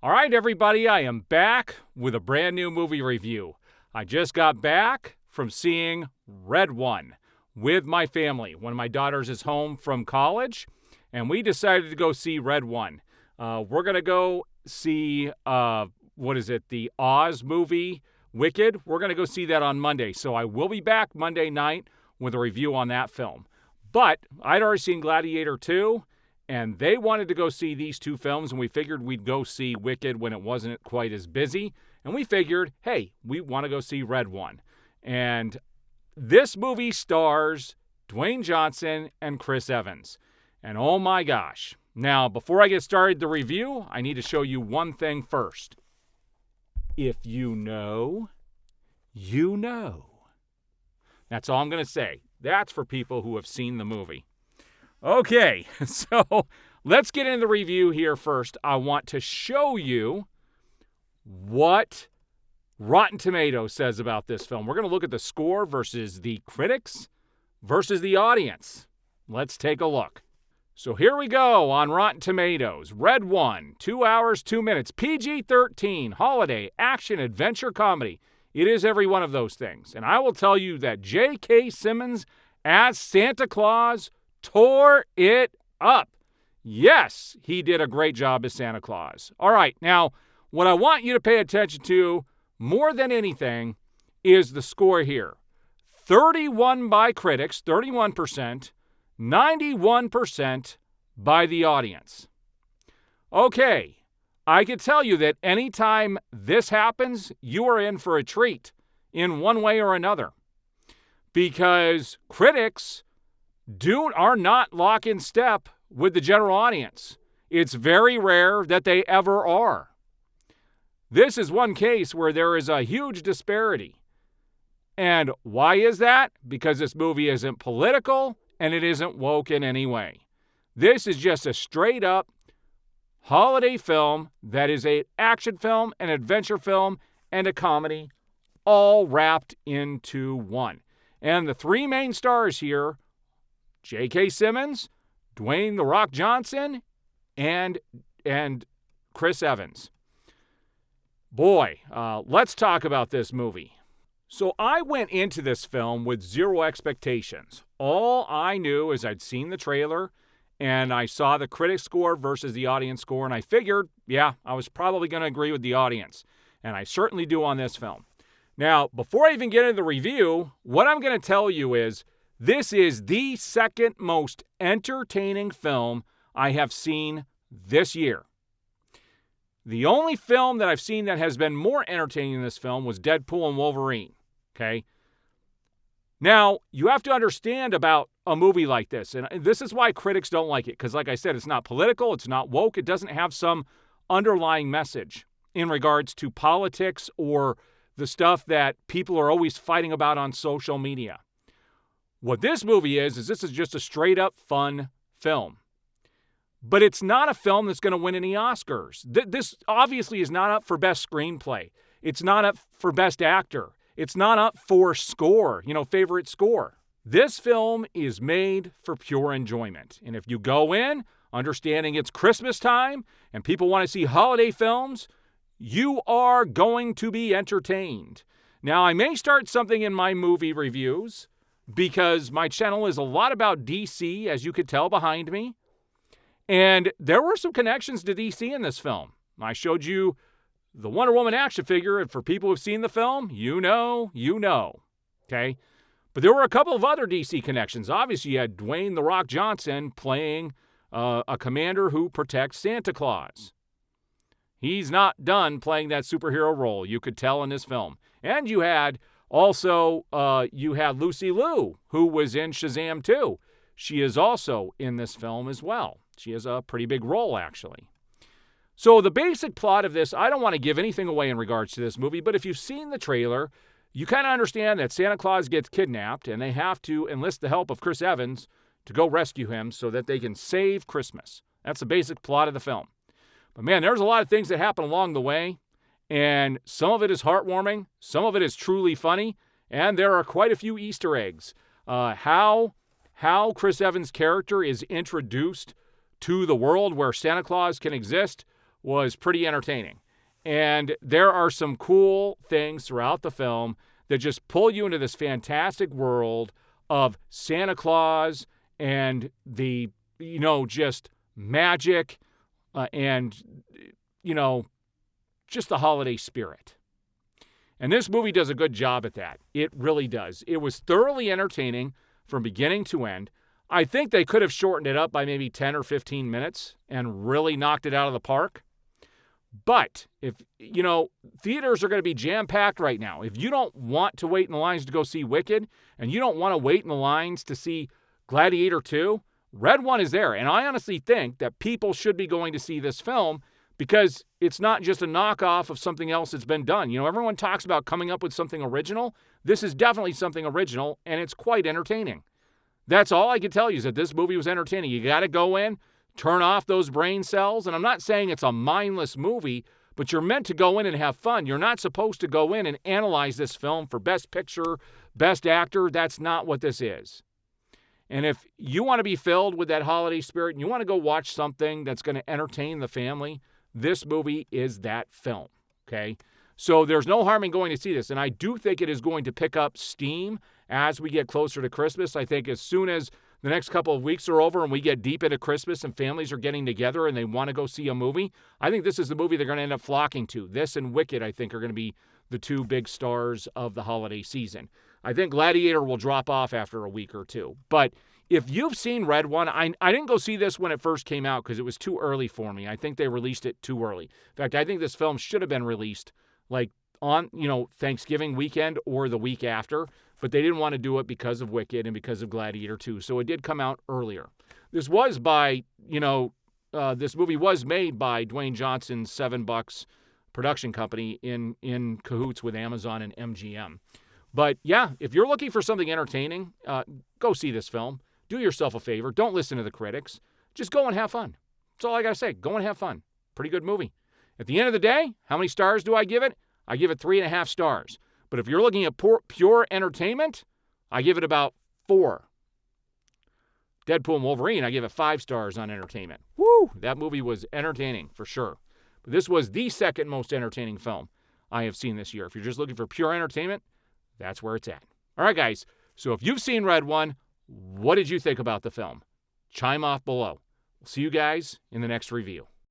All right, everybody, I am back with a brand new movie review. I just got back from seeing Red One with my family. One of my daughters is home from college, and we decided to go see Red One. We're going to go see, the Oz movie, Wicked. We're going to go see that on Monday, so I will be back Monday night with a review on that film. But I'd already seen Gladiator 2, and they wanted to go see these two films, and we figured we'd go see Wicked when it wasn't quite as busy. And we figured, hey, we want to go see Red One. And this movie stars Dwayne Johnson and Chris Evans. And oh my gosh. Now, before I get started the review, I need to show you one thing first. If you know, you know. That's all I'm going to say. That's for people who have seen the movie. Okay, so let's get into the review here first. I want to show you what Rotten Tomatoes says about this film. We're going to look at the score versus the critics versus the audience. Let's take a look. So here we go on Rotten Tomatoes. Red One, 2 hours, 2 minutes, PG-13, holiday, action, adventure, comedy. It is every one of those things. And I will tell you that J.K. Simmons as Santa Claus tore it up. Yes, he did a great job as Santa Claus. All right, now, what I want you to pay attention to more than anything is the score here. 31 by critics, 31%, 91% by the audience. Okay, I can tell you that anytime this happens, you are in for a treat in one way or another. Because critics are not lock in step with the general audience. It's very rare that they ever are. This is one case where there is a huge disparity. And why is that? Because this movie isn't political and it isn't woke in any way. This is just a straight up holiday film that is an action film, an adventure film, and a comedy all wrapped into one. And the three main stars here, J.K. Simmons, Dwayne "The Rock" Johnson, and Chris Evans. Boy, let's talk about this movie. So I went into this film with zero expectations. All I knew is I'd seen the trailer, and I saw the critic score versus the audience score, and I figured, yeah, I was probably going to agree with the audience. And I certainly do on this film. Now, before I even get into the review, what I'm going to tell you is this is the second most entertaining film I have seen this year. The only film that I've seen that has been more entertaining than this film was Deadpool and Wolverine. Okay? Now, you have to understand about a movie like this, and this is why critics don't like it, because like I said, it's not political, it's not woke, it doesn't have some underlying message in regards to politics or the stuff that people are always fighting about on social media. What this movie is this is just a straight-up fun film. But it's not a film that's going to win any Oscars. This obviously is not up for Best Screenplay. It's not up for Best Actor. It's not up for score, favorite score. This film is made for pure enjoyment. And if you go in understanding it's Christmas time and people want to see holiday films, you are going to be entertained. Now, I may start something in my movie reviews because my channel is a lot about DC, as you could tell behind me. And there were some connections to DC in this film. I showed you the Wonder Woman action figure, and for people who've seen the film, you know. Okay? But there were a couple of other DC connections. Obviously, you had Dwayne "The Rock" Johnson playing a commander who protects Santa Claus. He's not done playing that superhero role, you could tell in this film. And you had Lucy Liu, who was in Shazam 2. She is also in this film as well. She has a pretty big role, actually. So the basic plot of this, I don't want to give anything away in regards to this movie, but if you've seen the trailer, you kind of understand that Santa Claus gets kidnapped, and they have to enlist the help of Chris Evans to go rescue him so that they can save Christmas. That's the basic plot of the film. But man, there's a lot of things that happen along the way, and some of it is heartwarming, some of it is truly funny, and there are quite a few Easter eggs. How Chris Evans' character is introduced to the world where Santa Claus can exist was pretty entertaining. And there are some cool things throughout the film that just pull you into this fantastic world of Santa Claus and the, just magic and, just the holiday spirit. And this movie does a good job at that. It really does. It was thoroughly entertaining from beginning to end. I think they could have shortened it up by maybe 10 or 15 minutes and really knocked it out of the park. But if, theaters are going to be jam-packed right now. If you don't want to wait in the lines to go see Wicked, and you don't want to wait in the lines to see Gladiator 2, Red One is there. And I honestly think that people should be going to see this film because it's not just a knockoff of something else that's been done. Everyone talks about coming up with something original. This is definitely something original, and it's quite entertaining. That's all I can tell you is that this movie was entertaining. You got to go in, turn off those brain cells. And I'm not saying it's a mindless movie, but you're meant to go in and have fun. You're not supposed to go in and analyze this film for Best Picture, Best Actor. That's not what this is. And if you want to be filled with that holiday spirit and you want to go watch something that's going to entertain the family, this movie is that film, okay? So there's no harm in going to see this. And I do think it is going to pick up steam as we get closer to Christmas. I think as soon as the next couple of weeks are over and we get deep into Christmas and families are getting together and they want to go see a movie, I think this is the movie they're going to end up flocking to. This and Wicked, I think, are going to be the two big stars of the holiday season. I think Gladiator will drop off after a week or two. But if you've seen Red One, I didn't go see this when it first came out because it was too early for me. I think they released it too early. In fact, I think this film should have been released like on, Thanksgiving weekend or the week after, but they didn't want to do it because of Wicked and because of Gladiator 2. So it did come out earlier. This was by, this movie was made by Dwayne Johnson's $7 production company in cahoots with Amazon and MGM. But yeah, if you're looking for something entertaining, go see this film. Do yourself a favor. Don't listen to the critics. Just go and have fun. That's all I got to say. Go and have fun. Pretty good movie. At the end of the day, how many stars do I give it? I give it 3.5 stars. But if you're looking at pure entertainment, I give it about 4. Deadpool and Wolverine, I give it 5 stars on entertainment. Woo! That movie was entertaining for sure. But this was the second most entertaining film I have seen this year. If you're just looking for pure entertainment, that's where it's at. All right, guys. So if you've seen Red One, what did you think about the film? Chime off below. We'll see you guys in the next review.